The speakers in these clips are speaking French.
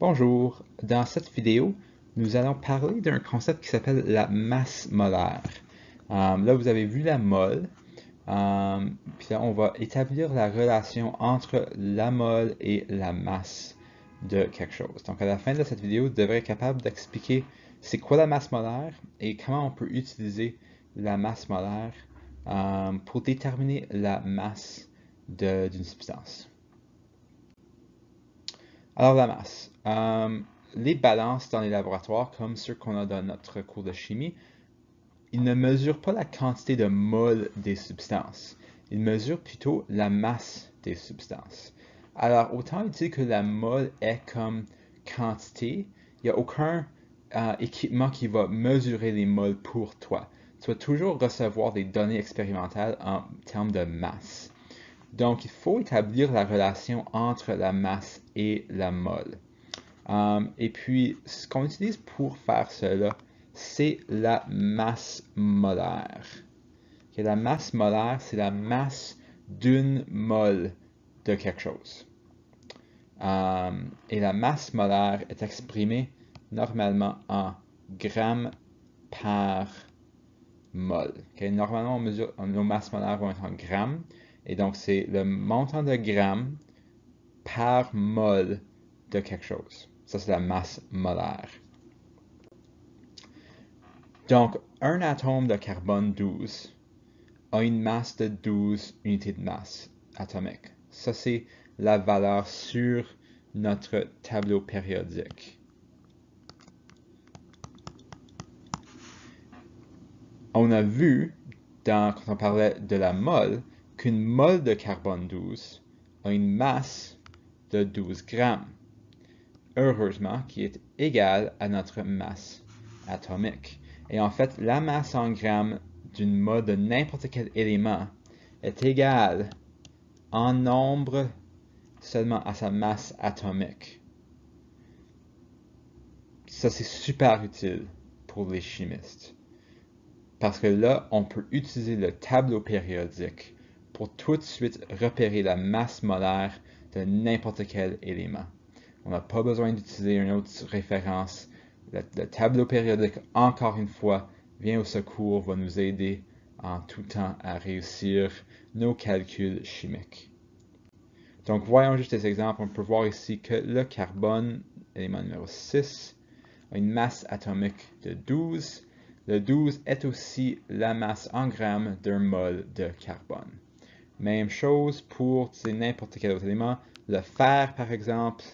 Bonjour, dans cette vidéo, nous allons parler d'un concept qui s'appelle la masse molaire. Là, vous avez vu la mole, puis là, on va établir la relation entre la mole et la masse de quelque chose. Donc, à la fin de cette vidéo, vous devrez être capable d'expliquer c'est quoi la masse molaire et comment on peut utiliser la masse molaire pour déterminer la masse d'une substance. Alors la masse. Les balances dans les laboratoires, comme ceux qu'on a dans notre cours de chimie, ils ne mesurent pas la quantité de mol des substances. Ils mesurent plutôt la masse des substances. Alors, autant dire que la mol est comme quantité, il n'y a aucun équipement qui va mesurer les mols pour toi. Tu vas toujours recevoir des données expérimentales en termes de masse. Donc, il faut établir la relation entre la masse et la mole. Et puis, ce qu'on utilise pour faire cela, c'est la masse molaire. Okay, la masse molaire, c'est la masse d'une mole de quelque chose. Et la masse molaire est exprimée normalement en grammes par mol. Okay, normalement, nos masses molaires vont être en grammes. Et donc, c'est le montant de grammes par mol de quelque chose. Ça, c'est la masse molaire. Donc, un atome de carbone 12 a une masse de 12 unités de masse atomique. Ça, c'est la valeur sur notre tableau périodique. On a vu, quand on parlait de la mole, qu'une mole de carbone 12 a une masse de 12 grammes. Heureusement, qui est égale à notre masse atomique. Et en fait, la masse en grammes d'une mole de n'importe quel élément est égale en nombre seulement à sa masse atomique. Ça, c'est super utile pour les chimistes. Parce que là, on peut utiliser le tableau périodique pour tout de suite repérer la masse molaire de n'importe quel élément. On n'a pas besoin d'utiliser une autre référence. Le tableau périodique, encore une fois, vient au secours, va nous aider en tout temps à réussir nos calculs chimiques. Donc, voyons juste des exemples. On peut voir ici que le carbone, élément numéro 6, a une masse atomique de 12. Le 12 est aussi la masse en grammes d'un mol de carbone. Même chose pour n'importe quel autre élément. Le fer, par exemple,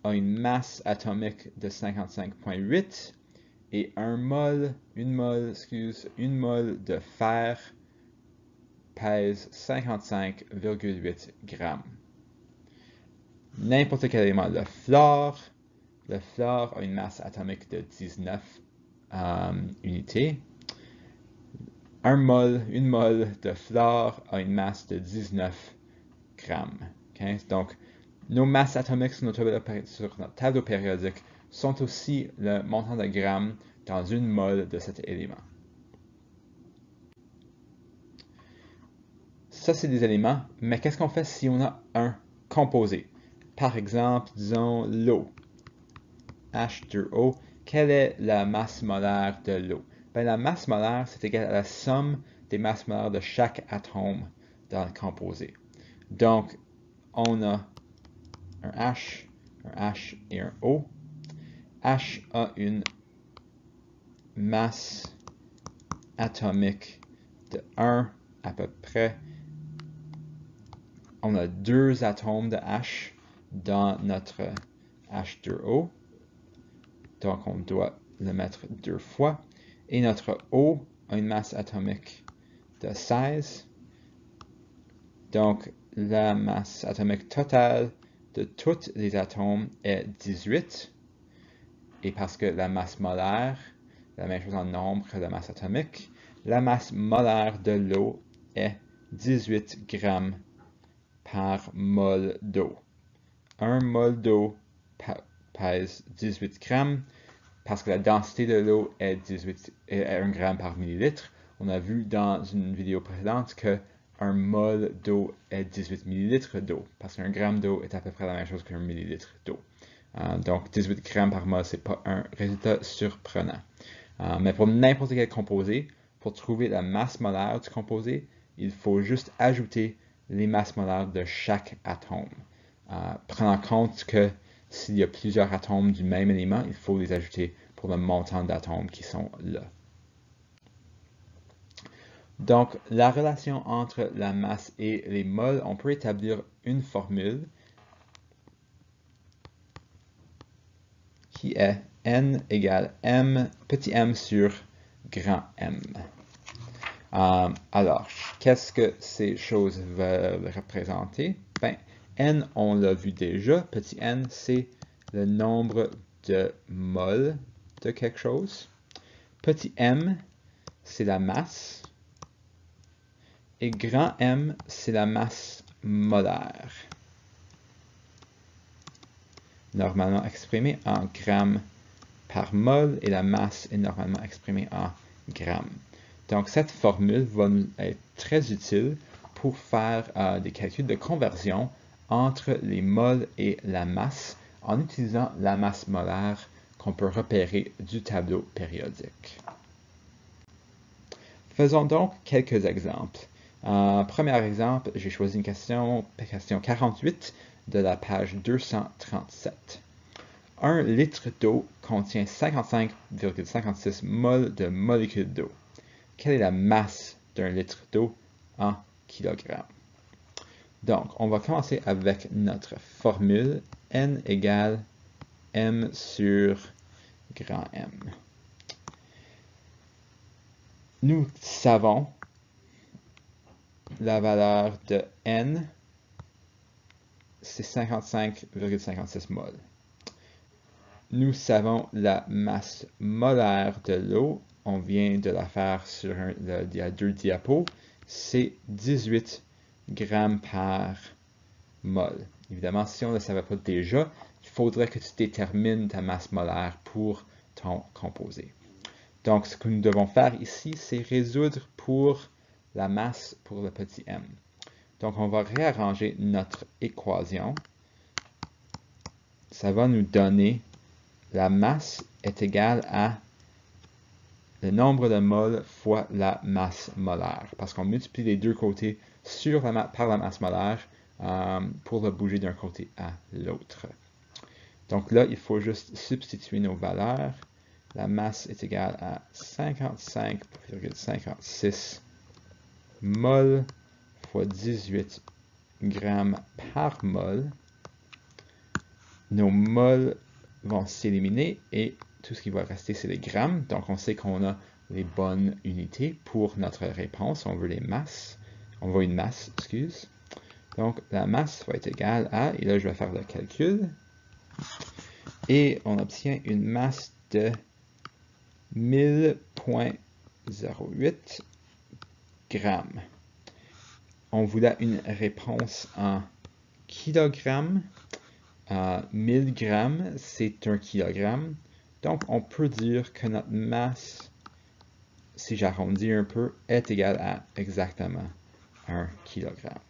a une masse atomique de 55,8 et une mole de fer pèse 55,8 grammes. N'importe quel élément, le fluor a une masse atomique de 19 unités. Une mole de fluor a une masse de 19 grammes. Okay? Donc, nos masses atomiques sur notre tableau périodique sont aussi le montant de grammes dans une mole de cet élément. Ça, c'est des éléments, mais qu'est-ce qu'on fait si on a un composé? Par exemple, disons l'eau. H2O. Quelle est la masse molaire de l'eau? Ben, la masse molaire, c'est égal à la somme des masses molaires de chaque atome dans le composé. Donc, on a un H et un O. H a une masse atomique de 1 à peu près. On a deux atomes de H dans notre H2O. Donc, on doit le mettre deux fois. Et notre O a une masse atomique de 16. Donc, la masse atomique totale de tous les atomes est 18. Et parce que la masse molaire, la même chose en nombre que la masse atomique, la masse molaire de l'eau est 18 grammes par mol d'eau. Un mol d'eau pèse 18 grammes parce que la densité de l'eau est 1 gramme par millilitre. On a vu dans une vidéo précédente que un mol d'eau est 18 millilitres d'eau, parce qu'un gramme d'eau est à peu près la même chose qu'un millilitre d'eau. Donc 18 grammes par mol, ce n'est pas un résultat surprenant. Mais pour n'importe quel composé, pour trouver la masse molaire du composé, il faut juste ajouter les masses molaires de chaque atome. Prenant en compte que s'il y a plusieurs atomes du même élément, il faut les ajouter pour le montant d'atomes qui sont là. Donc, la relation entre la masse et les moles, on peut établir une formule qui est N égale M, petit m sur grand M. Alors, qu'est-ce que ces choses veulent représenter? Ben, N, on l'a vu déjà. Petit n, c'est le nombre de moles de quelque chose. Petit m, c'est la masse. Et grand M, c'est la masse molaire. Normalement exprimée en grammes par mol et la masse est normalement exprimée en grammes. Donc cette formule va nous être très utile pour faire des calculs de conversion entre les moles et la masse en utilisant la masse molaire qu'on peut repérer du tableau périodique. Faisons donc quelques exemples. Premier exemple, j'ai choisi une question 48 de la page 237. 1 litre d'eau contient 55,56 mol de molécules d'eau. Quelle est la masse d'un litre d'eau en kilogrammes? Donc, on va commencer avec notre formule N égale M sur grand M. Nous savons la valeur de N, c'est 55,56 mol. Nous savons la masse molaire de l'eau. On vient de la faire sur il y a 2 diapos. C'est 18 grammes par mol. Évidemment, si on ne le savait pas déjà, il faudrait que tu détermines ta masse molaire pour ton composé. Donc, ce que nous devons faire ici, c'est résoudre pour la masse pour le petit m. Donc, on va réarranger notre équation. Ça va nous donner la masse est égale à le nombre de moles fois la masse molaire, parce qu'on multiplie les deux côtés par la masse molaire pour le bouger d'un côté à l'autre. Donc là, il faut juste substituer nos valeurs. La masse est égale à 55,56 mol fois 18 grammes par mol. Nos moles vont s'éliminer et tout ce qui va rester, c'est les grammes. Donc, on sait qu'on a les bonnes unités pour notre réponse. On veut les masses. On veut une masse, excuse. Donc, la masse va être égale à, et là, je vais faire le calcul. Et on obtient une masse de 1000,08 grammes. On voulait une réponse en kilogrammes. 1000 grammes, c'est 1 kilogramme. Donc, on peut dire que notre masse, si j'arrondis un peu, est égale à exactement 1 kilogramme.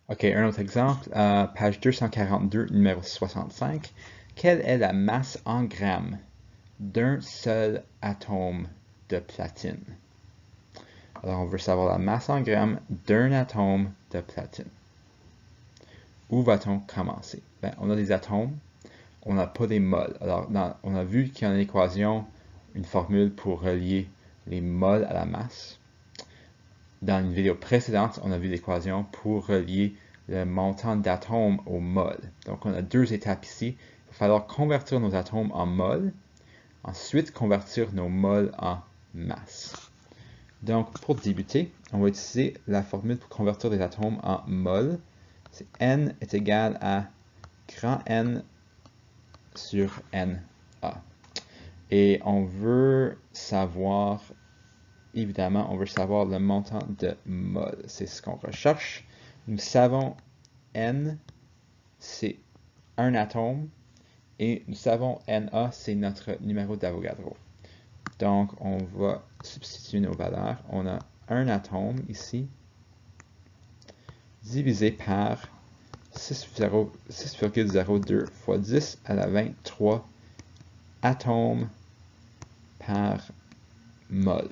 OK, un autre exemple, page 242, numéro 65. Quelle est la masse en grammes d'un seul atome de platine? Alors, on veut savoir la masse en grammes d'un atome de platine. Où va-t-on commencer? Ben, on a des atomes, on n'a pas des moles. Alors, on a vu qu'il y a une équation, une formule pour relier les moles à la masse. Dans une vidéo précédente, on a vu l'équation pour relier le montant d'atomes aux moles. Donc, on a deux étapes ici. Il va falloir convertir nos atomes en moles, ensuite convertir nos moles en masse. Donc, pour débuter, on va utiliser la formule pour convertir des atomes en moles. C'est N est égal à grand N sur NA. Et on veut savoir, évidemment, on veut savoir le montant de mol. C'est ce qu'on recherche. Nous savons N, c'est un atome. Et nous savons NA, c'est notre numéro d'Avogadro. Donc, on va substituer nos valeurs. On a un atome ici, divisé par 6,02 fois 10 à la 23 atomes par mol.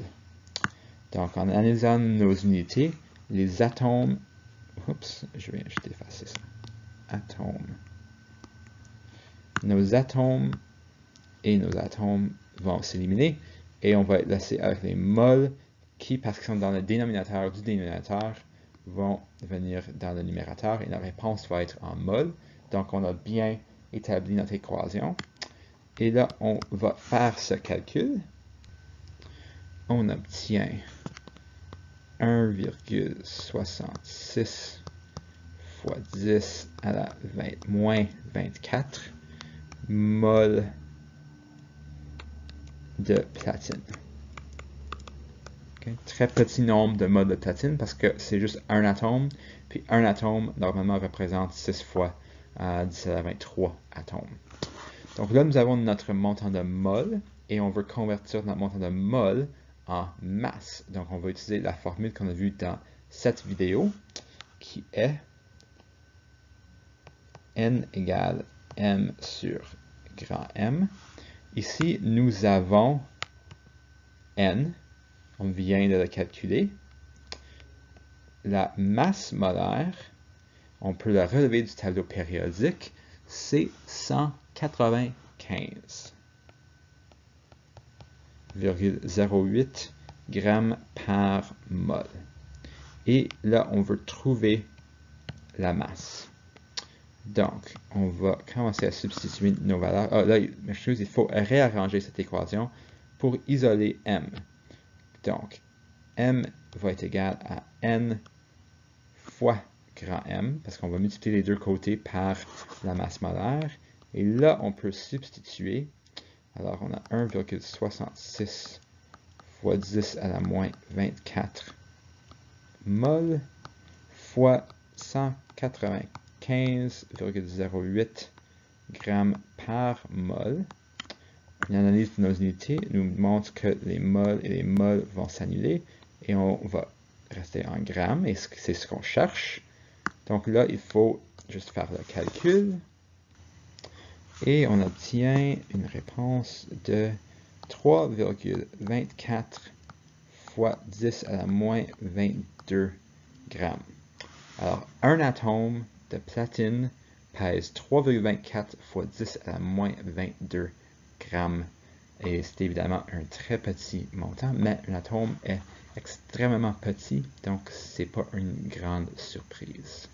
Donc, en analysant nos unités, les atomes... Oups, je vais effacer ça. Atomes. Nos atomes et nos atomes vont s'éliminer et on va être laissé avec les mols qui, parce qu'ils sont dans le dénominateur du dénominateur, vont venir dans le numérateur et la réponse va être en mol. Donc, on a bien établi notre équation. Et là, on va faire ce calcul. On obtient 1,66 fois 10 à la moins 24 mol de platine. Okay. Très petit nombre de mols de platine parce que c'est juste un atome, puis un atome normalement représente 6 fois 10 à la 23 atomes. Donc là, nous avons notre montant de mol et on veut convertir notre montant de mol en masse. Donc on va utiliser la formule qu'on a vue dans cette vidéo qui est N égale M sur grand M. Ici, nous avons N. On vient de le calculer. La masse molaire, on peut la relever du tableau périodique, c'est 195,08 grammes par mol. Et là, on veut trouver la masse. Donc, on va commencer à substituer nos valeurs. Ah, là, il faut réarranger cette équation pour isoler M. Donc, M va être égal à N fois grand M, parce qu'on va multiplier les deux côtés par la masse molaire. Et là, on peut substituer. Alors, on a 1,66 fois 10 à la moins 24 mol fois 195,08 grammes par mol. L'analyse de nos unités nous montre que les mols et les mols vont s'annuler et on va rester en grammes et c'est ce qu'on cherche. Donc là, il faut juste faire le calcul et on obtient une réponse de 3,24 fois 10 à la moins 22 grammes. Alors, un atome de platine pèse 3,24 fois 10 à la moins 22 grammes. Et c'est évidemment un très petit montant, mais un atome est extrêmement petit, donc c'est pas une grande surprise.